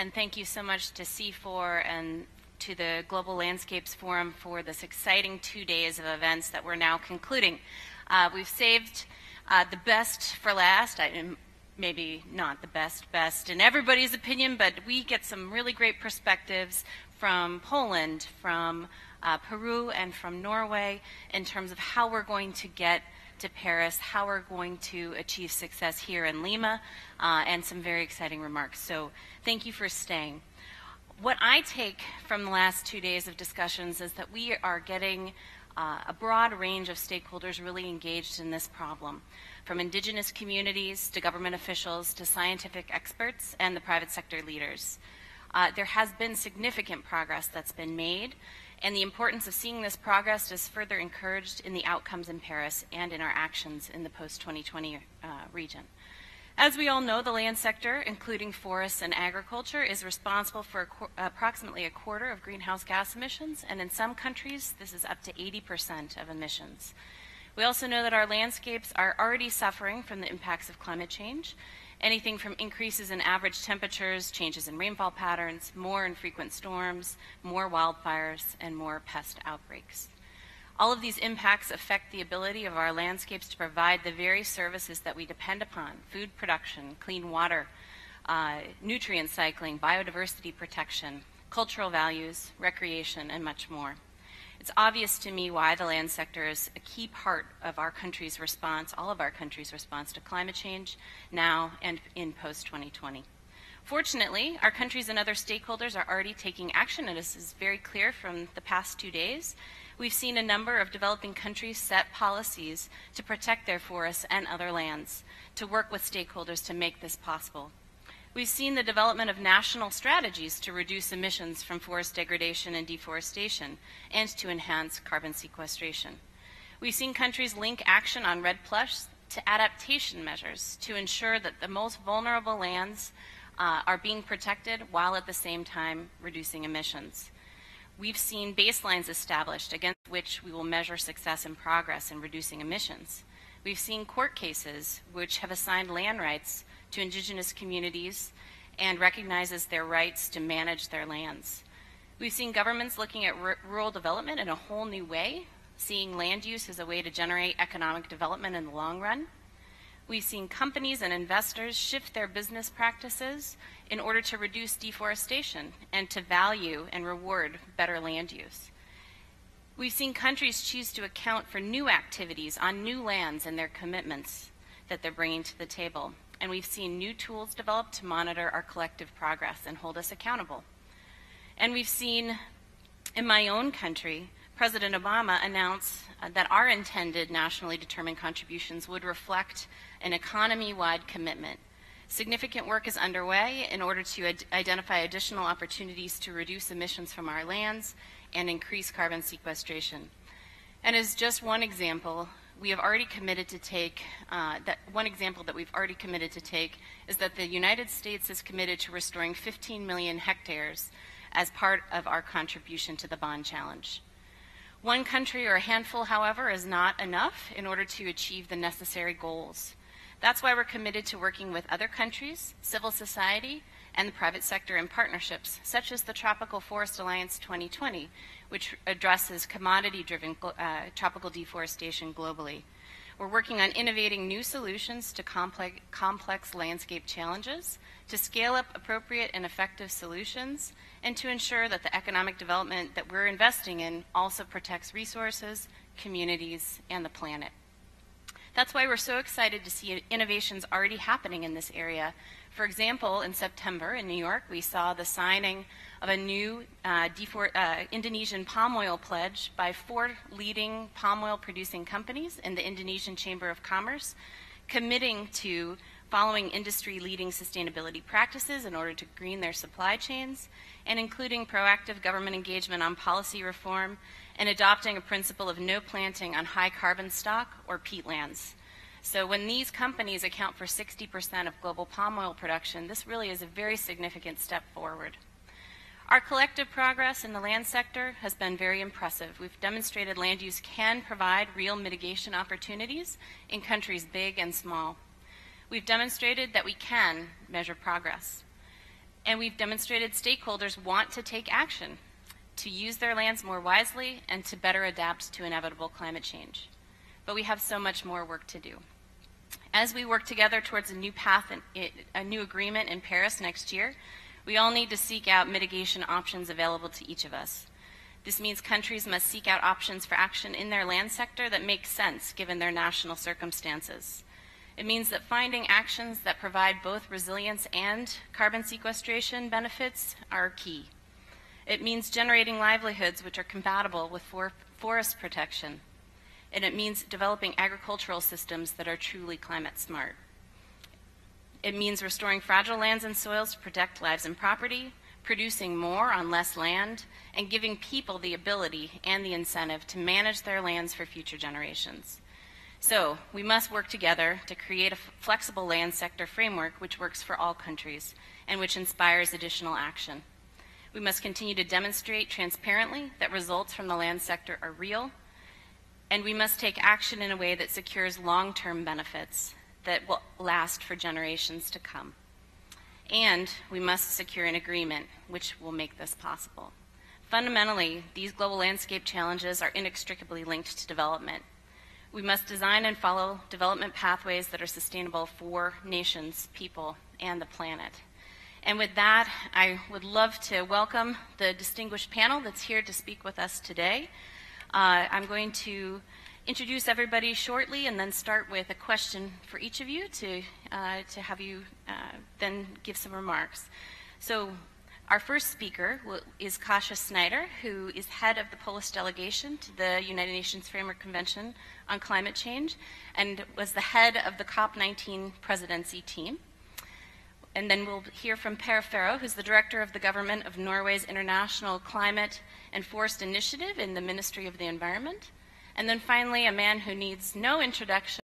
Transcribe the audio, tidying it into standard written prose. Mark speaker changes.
Speaker 1: and thank you so much to CIFOR and to the Global Landscapes Forum for this exciting 2 days of events that we're now concluding. We've saved the best for last. Maybe not the best in everybody's opinion, but we get some really great perspectives from Poland, from Peru, and from Norway in terms of how we're going to get to Paris, how we're going to achieve success here in Lima, and some very exciting remarks. So thank you for staying. What I take from the last 2 days of discussions is that we are getting a broad range of stakeholders really engaged in this problem, from indigenous communities to government officials to scientific experts and the private sector leaders. There has been significant progress that's been made, and the importance of seeing this progress is further encouraged in the outcomes in Paris and in our actions in the post-2020 region. As we all know, the land sector, including forests and agriculture, is responsible for approximately a quarter of greenhouse gas emissions, and in some countries, this is up to 80% of emissions. We also know that our landscapes are already suffering from the impacts of climate change, anything from increases in average temperatures, changes in rainfall patterns, more infrequent storms, more wildfires, and more pest outbreaks. All of these impacts affect the ability of our landscapes to provide the very services that we depend upon: food production, clean water, nutrient cycling, biodiversity protection, cultural values, recreation, and much more. It's obvious to me why the land sector is a key part of our country's response, all of our country's response to climate change now and in post-2020. Fortunately, our countries and other stakeholders are already taking action, and this is very clear from the past 2 days. We've seen a number of developing countries set policies to protect their forests and other lands, to work with stakeholders to make this possible. We've seen the development of national strategies to reduce emissions from forest degradation and deforestation and to enhance carbon sequestration. We've seen countries link action on REDD+ to adaptation measures to ensure that the most vulnerable lands are being protected while at the same time reducing emissions. We've seen baselines established against which we will measure success and progress in reducing emissions. We've seen court cases which have assigned land rights to indigenous communities and recognizes their rights to manage their lands. We've seen governments looking at rural development in a whole new way, seeing land use as a way to generate economic development in the long run. We've seen companies and investors shift their business practices in order to reduce deforestation and to value and reward better land use. We've seen countries choose to account for new activities on new lands and their commitments that they're bringing to the table. And we've seen new tools developed to monitor our collective progress and hold us accountable. And we've seen, in my own country, President Obama announce that our intended nationally determined contributions would reflect an economy-wide commitment. Significant work is underway in order to identify additional opportunities to reduce emissions from our lands and increase carbon sequestration. And as just one example, we have already committed to take, is that the United States is committed to restoring 15 million hectares as part of our contribution to the Bond Challenge. One country or a handful, however, is not enough in order to achieve the necessary goals. That's why we're committed to working with other countries, civil society, and the private sector in partnerships, such as the Tropical Forest Alliance 2020, which addresses commodity-driven tropical deforestation globally. We're working on innovating new solutions to complex landscape challenges, to scale up appropriate and effective solutions, and to ensure that the economic development that we're investing in also protects resources, communities, and the planet. That's why we're so excited to see innovations already happening in this area. For example, in September in New York, we saw the signing of a new Indonesian palm oil pledge by 4 leading palm oil producing companies in the Indonesian Chamber of Commerce, committing to following industry-leading sustainability practices in order to green their supply chains, and including proactive government engagement on policy reform and adopting a principle of no planting on high carbon stock or peatlands. So when these companies account for 60% of global palm oil production, this really is a very significant step forward. Our collective progress in the land sector has been very impressive. We've demonstrated land use can provide real mitigation opportunities in countries big and small. We've demonstrated that we can measure progress. And we've demonstrated stakeholders want to take action to use their lands more wisely and to better adapt to inevitable climate change. But we have so much more work to do. As we work together towards a new path and a new agreement in Paris next year, we all need to seek out mitigation options available to each of us. This means countries must seek out options for action in their land sector that make sense given their national circumstances. It means that finding actions that provide both resilience and carbon sequestration benefits are key. It means generating livelihoods which are compatible with forest protection. And it means developing agricultural systems that are truly climate smart. It means restoring fragile lands and soils to protect lives and property, producing more on less land, and giving people the ability and the incentive to manage their lands for future generations. So we must work together to create a flexible land sector framework which works for all countries and which inspires additional action. We must continue to demonstrate transparently that results from the land sector are real, and we must take action in a way that secures long-term benefits that will last for generations to come. And we must secure an agreement which will make this possible. Fundamentally, these global landscape challenges are inextricably linked to development. We must design and follow development pathways that are sustainable for nations, people, and the planet. And with that, I would love to welcome the distinguished panel that's here to speak with us today. I'm going to introduce everybody shortly and then start with a question for each of you to have you then give some remarks. So our first speaker is Kasia Snyder, who is head of the Polish delegation to the United Nations Framework Convention on Climate Change and was the head of the COP19 presidency team. And then we'll hear from Per Farrow, who's the director of the government of Norway's International Climate and Forest Initiative in the Ministry of the Environment. And then finally, a man who needs no introduction,